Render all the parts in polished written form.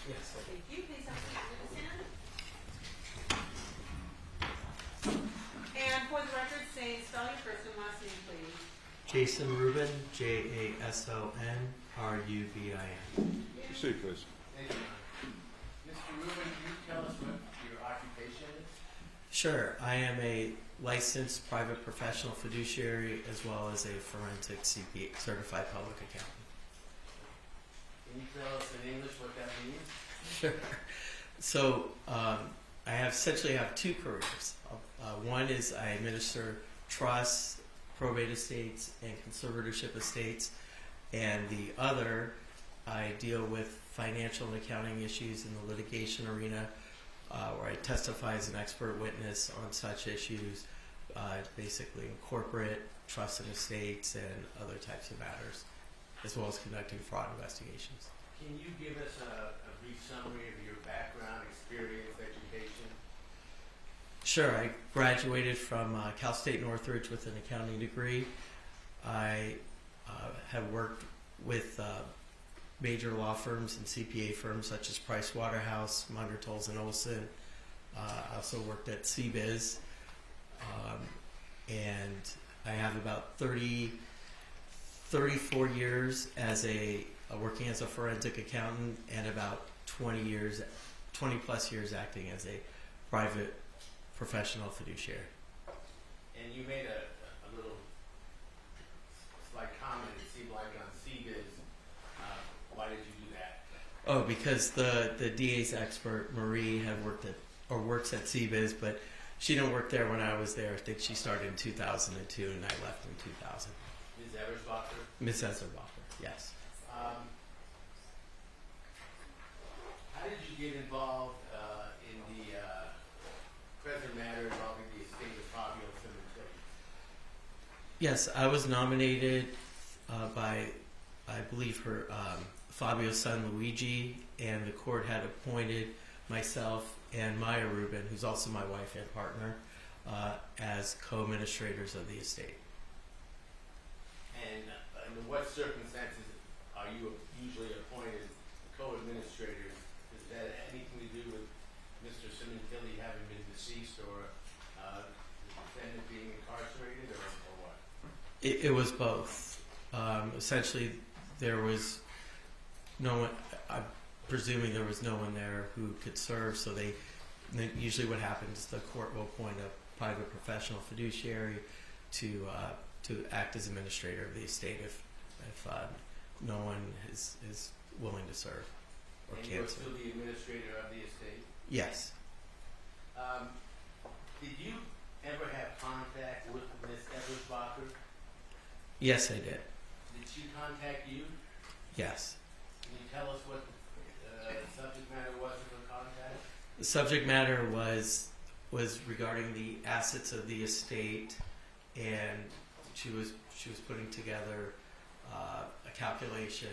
Yes. Thank you. Please have a seat for the stand. And for the record, spell your first and last name, please. Jason Rubin, JASON-RUBIN. Proceed, please. Thank you. Mr. Rubin, can you tell us what your occupation is? Sure. I am a licensed private professional fiduciary as well as a forensic CPA, certified public accountant. Can you tell us in English what that means? Sure. So I essentially have two careers. One is I administer trusts, probate estates, and conservatorship estates, and the other I deal with financial and accounting issues in the litigation arena, where I testify as an expert witness on such issues, basically in corporate, trust and estates, and other types of matters, as well as conducting fraud investigations. Can you give us a brief summary of your background, experience, education? Sure. I graduated from Cal State Northridge with an accounting degree. I have worked with major law firms and CPA firms such as Price Waterhouse, Munger, Tolles & Olson. I also worked at CBiz. And I have about 34 years as working as a forensic accountant and about 20 plus years acting as a private professional fiduciary. And you made a little slight comment, it seemed like on CBiz. Why did you do that? Oh, because the DA's expert, Marie, had worked at, or works at CBiz, but she didn't work there when I was there. I think she started in 2002 and I left in 2000. Ms. Eversbacher? Ms. Ezerbacher, yes. How did you get involved in the present matter involving the estate of Fabio Sementilli? Yes, I was nominated by, I believe, her Fabio's son Luigi, and the court had appointed myself and Maya Rubin, who's also my wife and partner, as co-administrators of the estate. And under what circumstances are you usually appointed co-administrators? Does that have anything to do with Mr. Sementilli having been deceased or the defendant being incarcerated or what? It was both. Essentially, there was no one, I'm presuming there was no one there who could serve, so usually what happens is the court will appoint a private professional fiduciary to act as administrator of the estate if no one is willing to serve or and can you're serve. still the administrator of the estate? Yes. Did you ever have contact with Ms. Eversbacher? Yes, I did. Did she contact you? Yes. Can you tell us what the subject matter was of her contact? The subject matter was regarding the assets of the estate, and she was putting together a calculation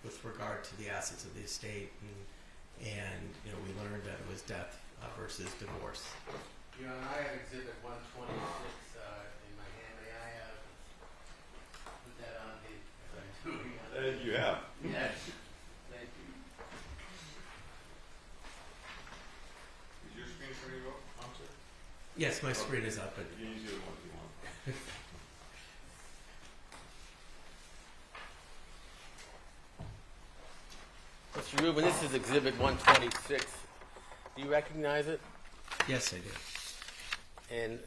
with regard to the assets of the estate, and we learned that it was death versus divorce. Your Honor, I have Exhibit 126 in my hand. May I put that on the as I'm doing it? You have. Yes. Thank you. Is your screen turning up, officer? Yes, my screen is up. But You can use the other one if you want. Mr. Rubin, this is Exhibit 126. Do you recognize it? yes, I do. And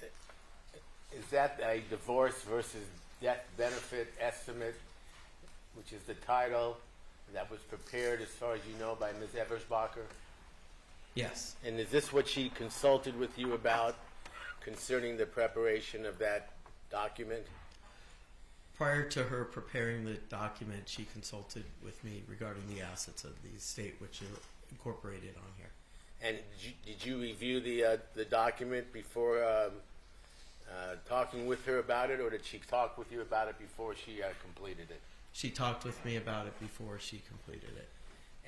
is that a divorce versus death benefit estimate, which is the title that was prepared, as far as you know, by Ms. Eversbacher? Yes. And is this what she consulted with you about concerning the preparation of that document? Prior to her preparing the document, she consulted with me regarding the assets of the estate, which are incorporated on here. And did you review the document before talking with her about it, or did she talk with you about it before she completed it? She talked with me about it before she completed it.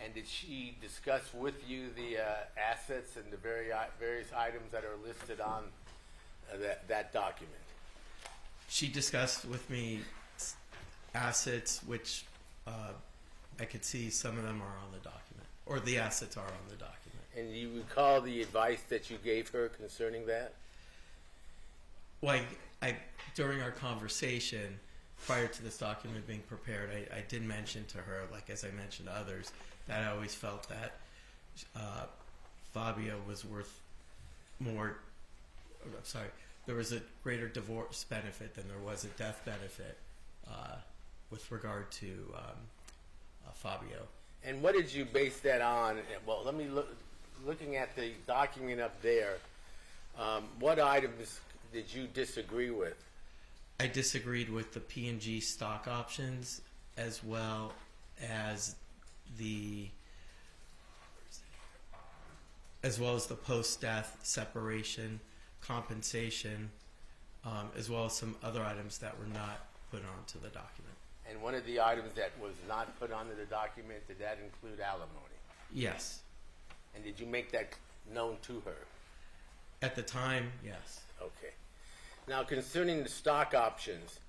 And did she discuss with you the assets and the various items that are listed on that document? She discussed with me assets, which I could see some of them are on the document. or the assets are on the document. And you recall the advice that you gave her concerning that? Well, I during our conversation prior to this document being prepared, I did mention to her, like as I mentioned to others, that I always felt that Fabio was worth more. I'm sorry, there was a greater divorce benefit than there was a death benefit with regard to Fabio. And what did you base that on? Well, let me look. Looking at the document up there, what items did you disagree with? I disagreed with the P&G stock options as well as the post-death separation, compensation, as well as some other items that were not put onto the document. And one of the items that was not put onto the document, did that include alimony? Yes. And did you make that known to her? At the time, yes. Okay. Now, concerning the stock options,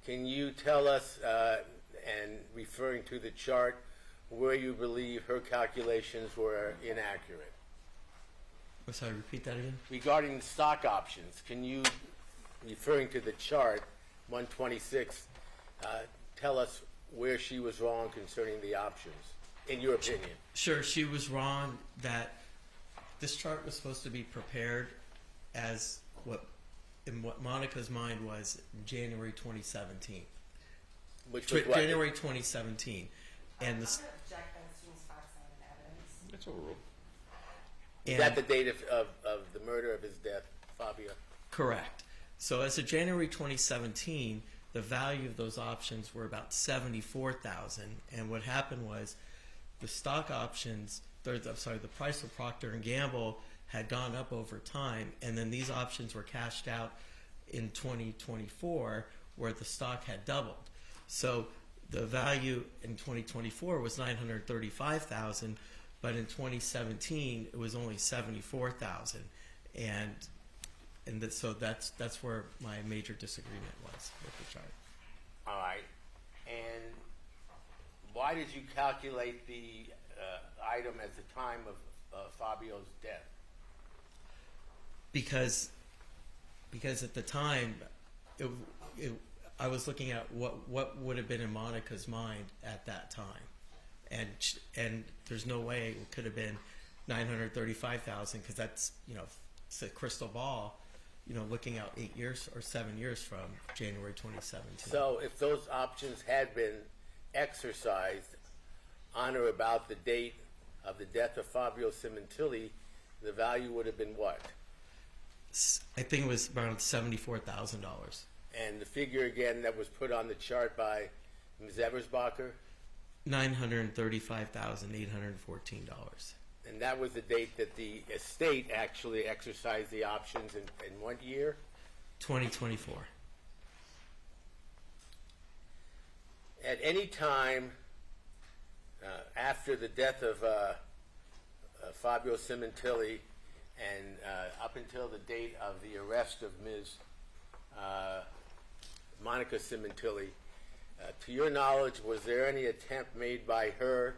can you tell us, and referring to the chart, where you believe her calculations were inaccurate? I'm sorry, repeat that again? Regarding the stock options, can you, referring to the chart, 126, tell us where she was wrong concerning the options, in your opinion? Sure, she was wrong that this chart was supposed to be prepared as what Monica's mind was January 2017. Which was what? January 2017. And I'm this, going to object that students Fox on evidence. That's overruled. Is that the date of the murder of his death, Fabio? correct. So as of January 2017, the value of those options were about $74,000. And what happened was the stock options, the price of Procter & Gamble had gone up over time, and then these options were cashed out in 2024 where the stock had doubled. So the value in 2024 was $935,000, but in 2017 it was only $74,000, so that's where my major disagreement was with the chart. All right. And why did you calculate the item at the time of Fabio's death? Because at the time, I was looking at what would have been in Monica's mind at that time, and there's no way it could have been $935,000 because that's it's a crystal ball, looking out 8 years or 7 years from January 2017. So if those options had been exercised on or about the date of the death of Fabio Sementilli, the value would have been what? I think it was around $74,000. And the figure again that was put on the chart by Ms. Eversbacher? $935,814. And that was the date that the estate actually exercised the options in what year? 2024. At any time after the death of Fabio Sementilli and up until the date of the arrest of Ms. Monica Sementilli, to your knowledge, was there any attempt made by her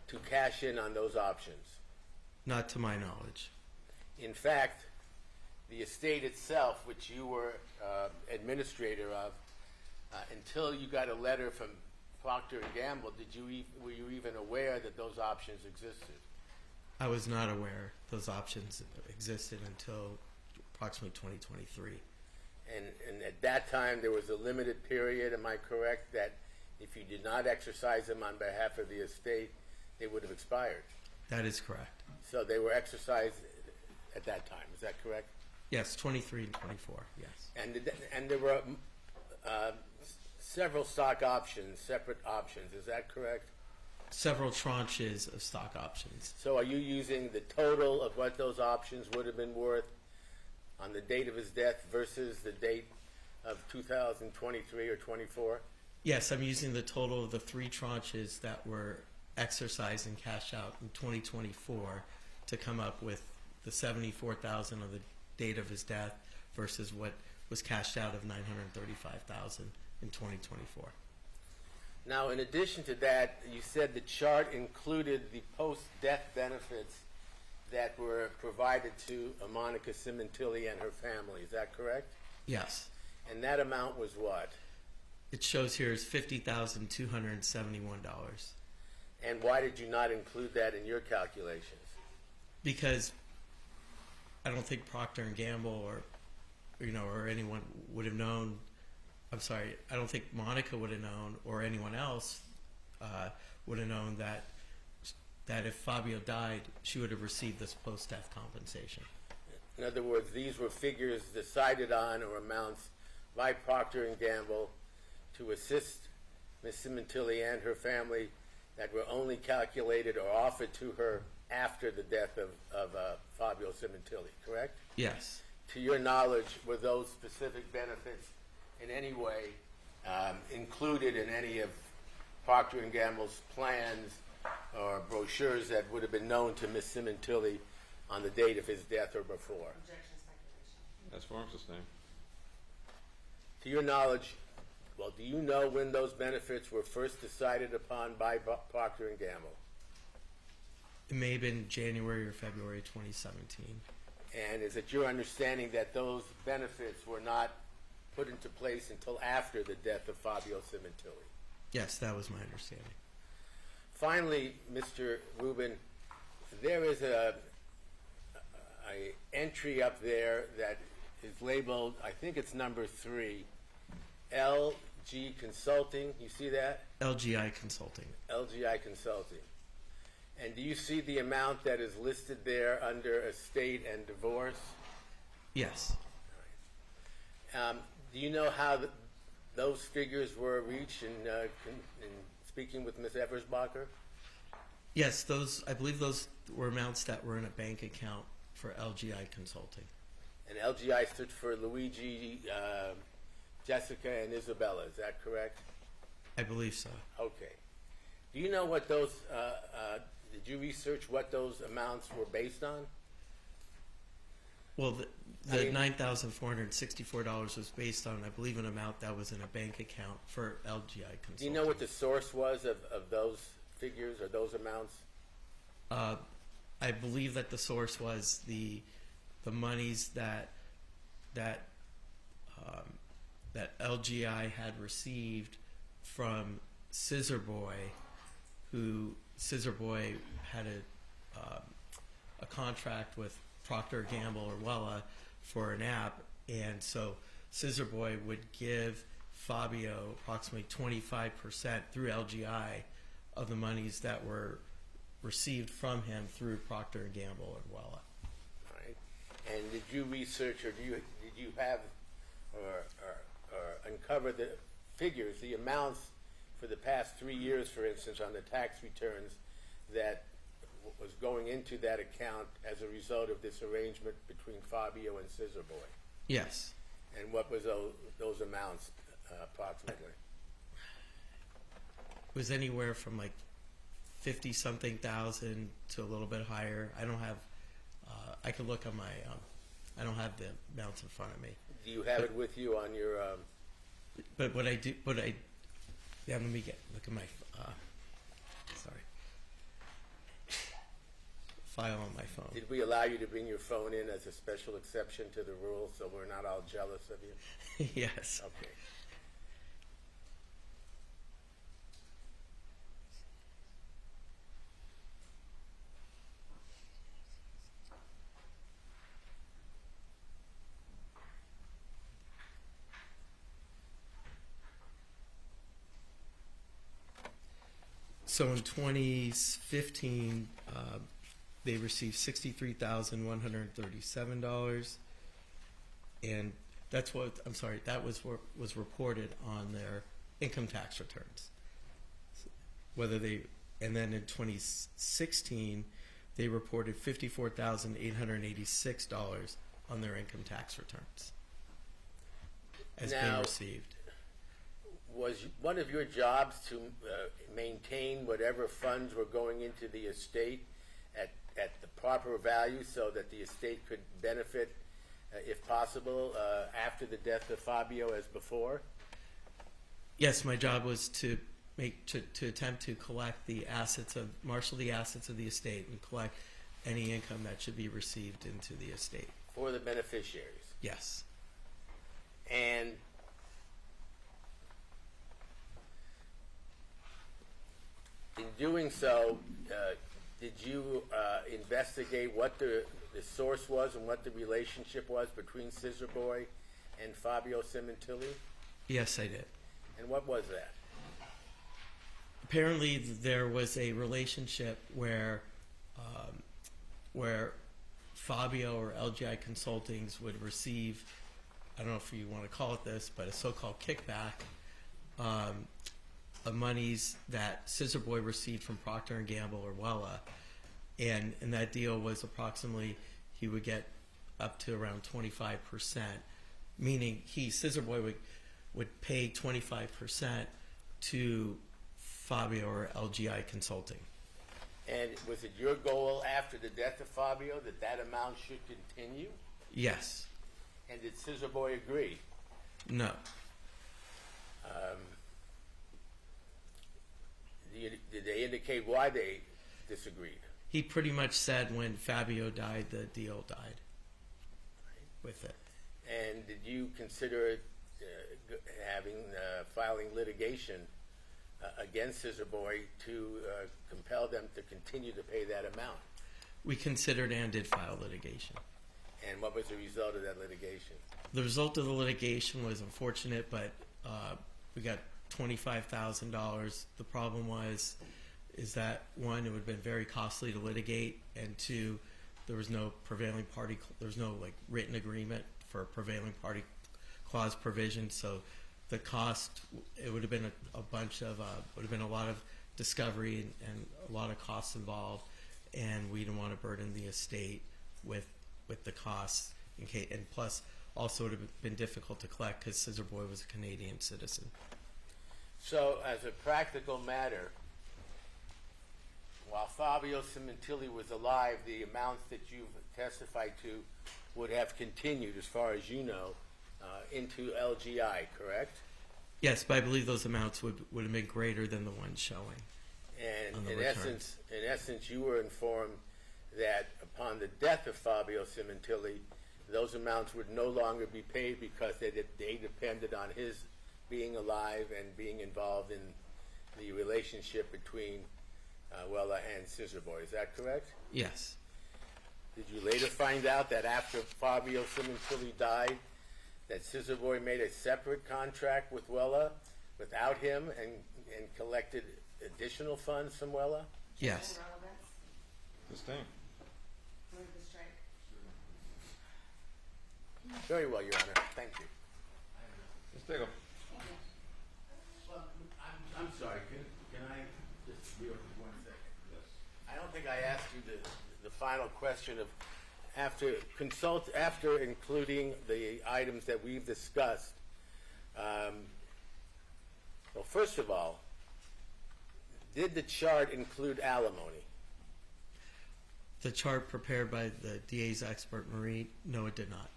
to cash in on those options? Not to my knowledge. In fact, the estate itself, which you were administrator of, until you got a letter from Procter & Gamble, were you even aware that those options existed? I was not aware those options existed until approximately 2023. And at that time, there was a limited period, am I correct, that if you did not exercise them on behalf of the estate, they would have expired? That is correct. So they were exercised at that time, is that correct? Yes, 23 and 24, yes. And there were several stock options, separate options, is that correct? Several tranches of stock options. So are you using the total of what those options would have been worth on the date of his death versus the date of 2023 or 24? Yes, I'm using the total of the three tranches that were exercised and cashed out in 2024 to come up with the $74,000 of the date of his death versus what was cashed out of $935,000 in 2024. Now, in addition to that, you said the chart included the post-death benefits that were provided to Monica Sementilli and her family. Is that correct? Yes. And that amount was what? It shows here is $50,271. And why did you not include that in your calculations? Because I don't think Procter and Gamble or anyone would have known. I'm sorry, I don't think Monica would have known, or anyone else would have known that if Fabio died, she would have received this post-death compensation. In other words, these were figures decided on or amounts by Procter and Gamble to assist Ms. Sementilli and her family that were only calculated or offered to her after the death of Fabio Sementilli, correct? Yes. To your knowledge, were those specific benefits in any way included in any of Procter and Gamble's plans or brochures that would have been known to Ms. Sementilli on the date of his death or before? Objection, speculation. That's form sustained. To your knowledge, well, do you know when those benefits were first decided upon by Procter and Gamble? It may have been January or February 2017. And is it your understanding that those benefits were not put into place until after the death of Fabio Sementilli? Yes, that was my understanding. Finally, Mr. Rubin, there is a entry up there that is labeled, I think it's number 3, LG Consulting. You see that? LGI Consulting. LGI Consulting. And do you see the amount that is listed there under estate and divorce? Yes. Do you know how those figures were reached in speaking with Ms. Eversbacher? Yes, I believe those were amounts that were in a bank account for LGI Consulting. And LGI stood for Luigi, Jessica, and Isabella. Is that correct? I believe so. Okay. Do you know what those, did you research what those amounts were based on? Well, I the mean- $9,464 was based on, I believe, an amount that was in a bank account for LGI Consulting. Do you know what the source was of those figures or those amounts? I believe that the source was the monies that LGI had received from Scissor Boy, who Scissor Boy had a contract with Procter & Gamble or Wella for an app, and so Scissor Boy would give Fabio approximately 25% through LGI of the monies that were received from him through Procter & Gamble and Wella. All right. And did you research or did you have or uncover the figures, the amounts for the past 3 years, for instance, on the tax returns that was going into that account as a result of this arrangement between Fabio and Scissor Boy? Yes. And what was those amounts approximately? It was anywhere from like 50-something thousand to a little bit higher. I don't have, I could look on my, I don't have the amounts in front of me. Do you have it with you on your? But yeah, let me look at my, sorry, file on my phone. Did we allow you to bring your phone in as a special exception to the rule, so we're not all jealous of you? Yes. Okay. So in 2015, they received $63,137, and that's what that was what was reported on their income tax returns. And then in 2016, they reported $54,886 on their income tax returns as being Now- received. Was one of your jobs to maintain whatever funds were going into the estate at the proper value so that the estate could benefit, if possible, after the death of Fabio as before? Yes, my job was to to attempt to collect the assets of marshal the assets of the estate and collect any income that should be received into the estate. For the beneficiaries. Yes. And in doing so, did you investigate what the source was and what the relationship was between Scissor Boy and Fabio Sementilli? Yes, I did. And what was that? Apparently, there was a relationship where Fabio or LGI Consultings would receive, I don't know if you want to call it this, but a so-called kickback of monies that Scissor Boy received from Procter & Gamble or Wella. And that deal was approximately, he would get up to around 25%, meaning Scissor Boy would pay 25% to Fabio or LGI Consulting. And was it your goal after the death of Fabio that that amount should continue? Yes. And did Scissor Boy agree? No. Did they indicate why they disagreed? He pretty much said when Fabio died, the deal died with it. And did you consider filing litigation against Scissor Boy to compel them to continue to pay that amount? We considered and did file litigation. And what was the result of that litigation? The result of the litigation was unfortunate, but we got $25,000. The problem is that one, it would have been very costly to litigate, and two, there was no prevailing party. There was no written agreement for a prevailing party clause provision. So the cost, it would have been a lot of discovery and a lot of costs involved, and we didn't want to burden the estate with the costs. And plus, also it would have been difficult to collect because Scissor Boy was a Canadian citizen. So, as a practical matter, while Fabio Sementilli was alive, the amounts that you've testified to would have continued, as far as you know, into LGI, correct? Yes, but I believe those amounts would have been greater than the ones showing. And On the in returns. essence, you were informed that upon the death of Fabio Sementilli, those amounts would no longer be paid because they depended on his being alive and being involved in the relationship between Wella and Scissor Boy. Is that correct? Yes. Did you later find out that after Fabio Sementilli died, that Scissor Boy made a separate contract with Wella without him and collected additional funds from Wella? Yes. Relevance, Sustained. move the strike. Very well, Your Honor. Thank you. Let's take a, Thank you. Well, I'm sorry. Can I just be over for 1 second? yes. I don't think I asked you the final question of after including the items that we've discussed. Well, first of all, did the chart include alimony? The chart prepared by the DA's expert, Marie, no, it did not.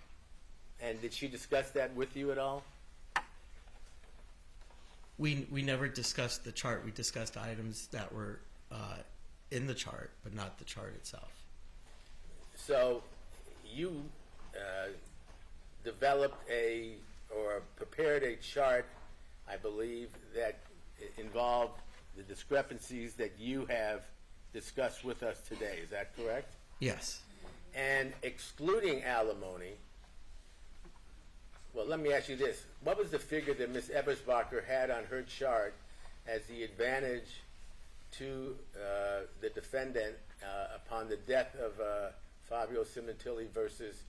And did she discuss that with you at all? We never discussed the chart. We discussed items that were in the chart, but not the chart itself. So you developed or prepared a chart, I believe, that involved the discrepancies that you have discussed with us today. Is that correct? Yes. And excluding alimony, well, let me ask you this. What was the figure that Ms. Ebersbacher had on her chart as the advantage to the defendant upon the death of Fabio Sementilli versus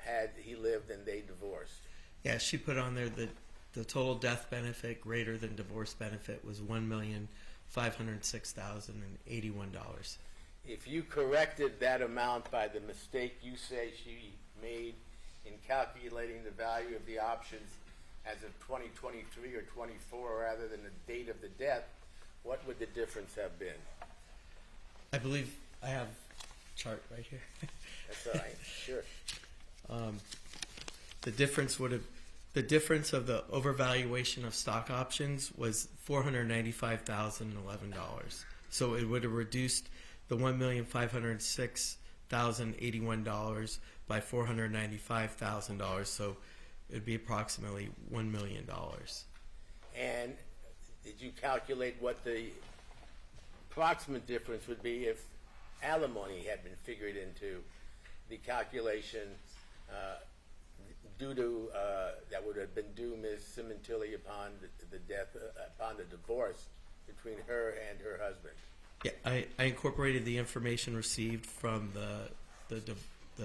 had he lived and they divorced? Yeah, she put on there that the total death benefit greater than divorce benefit was $1,506,081. If you corrected that amount by the mistake you say she made in calculating the value of the options as of 2023 or 24 rather than the date of the death, what would the difference have been? I believe I have a chart right here. That's all right. Sure. The difference would have The difference of the overvaluation of stock options was $495,011. So it would have reduced the $1,506,081 by $495,000. So it would be approximately $1 million. And did you calculate what the approximate difference would be if alimony had been figured into the calculation due to that would have been due Ms. Sementilli upon the death, upon the divorce between her and her husband? Yeah, I incorporated the information received from the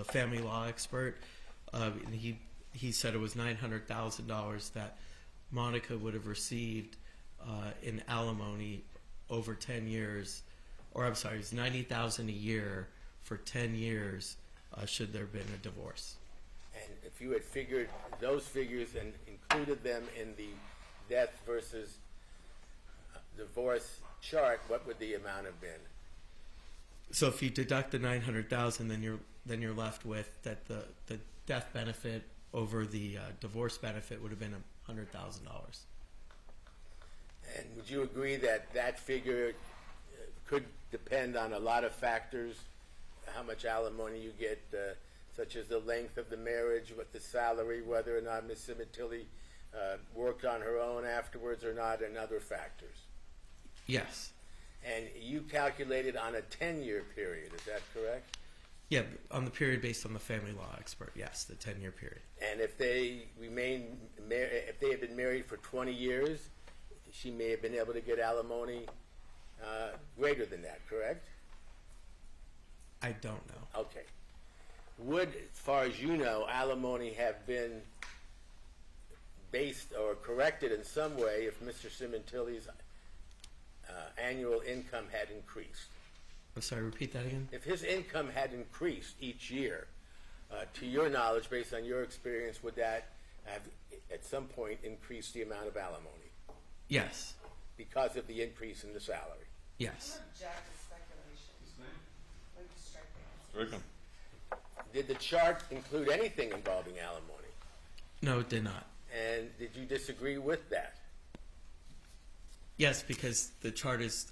family law expert. And he said it was $900,000 that Monica would have received in alimony over 10 years, or I'm sorry, it was $90,000 a year for 10 years should there have been a divorce. And if you had figured those figures and included them in the death versus divorce chart, what would the amount have been? So if you deduct the $900,000, then you're left with that the death benefit over the divorce benefit would have been $100,000. And would you agree that that figure could depend on a lot of factors, how much alimony you get, such as the length of the marriage, what the salary, whether or not Ms. Sementilli worked on her own afterwards or not, and other factors? Yes. And you calculated on a 10-year period, is that correct? Yeah, on the period based on the family law expert, yes, the 10-year period. And if they if they had been married for 20 years, she may have been able to get alimony greater than that, correct? I don't know. Okay. Would, as far as you know, alimony have been based or corrected in some way if Mr. Sementilli's annual income had increased? I'm sorry, repeat that again? If his income had increased each year, to your knowledge, based on your experience, would that have at some point increased the amount of alimony Yes. because of the increase in the salary? Yes. Jack is speculation. Like strike the Strike him. Did the chart include anything involving alimony? No, it did not. And did you disagree with that? Yes, because the chart is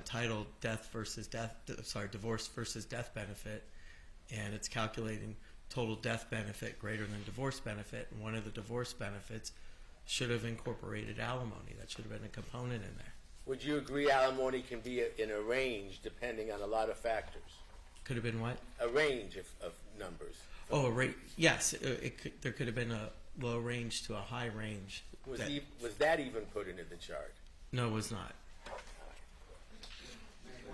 titled divorce versus death benefit, and it's calculating total death benefit greater than divorce benefit, and one of the divorce benefits should have incorporated alimony. That should have been a component in there. Would you agree alimony can be in a range depending on a lot of factors? Could have been what? A range of numbers. Oh, a rate. Yes, there could have been a low range to a high range. Was that even put into the chart? No, it was not.